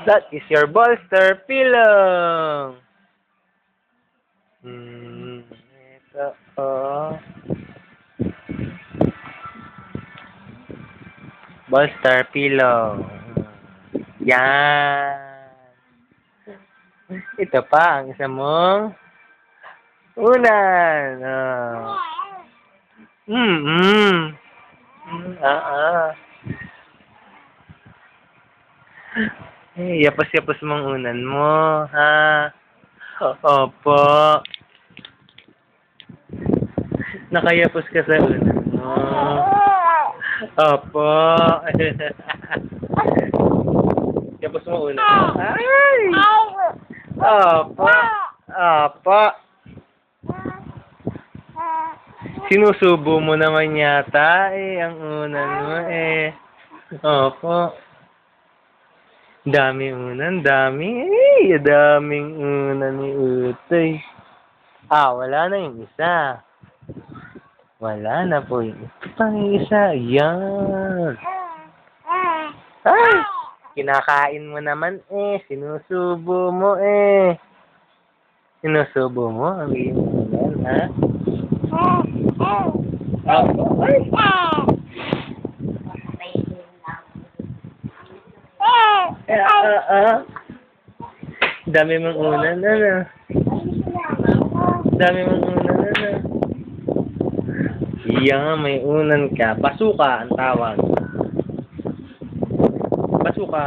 That is your bolster pillow. Ito, oh. Bolster pillow. Yan. Ito pa, ang isa mong unan. Oh. Mm-mm. Ah. Yapos-yapos mong unan mo, ha? Opo. Nakayapos ka sa unan mo. Opo. Yapos mo unan mo. Ay! Opo. Opo. Sinusubo mo naman yata, ang unan mo, Opo. Dami unan, dami. Daming unan ni Utoy. Wala na yung isa. Wala na po yung pang isa. Yan. Ay! Kinakain mo naman, Sinusubo mo, Sinusubo mo ang iyong unan, ha? Opo. Ay! Dami mong unan, ano? Dami mong unan, ano? Iya, may unan ka. Basuka ang tawag. Basuka.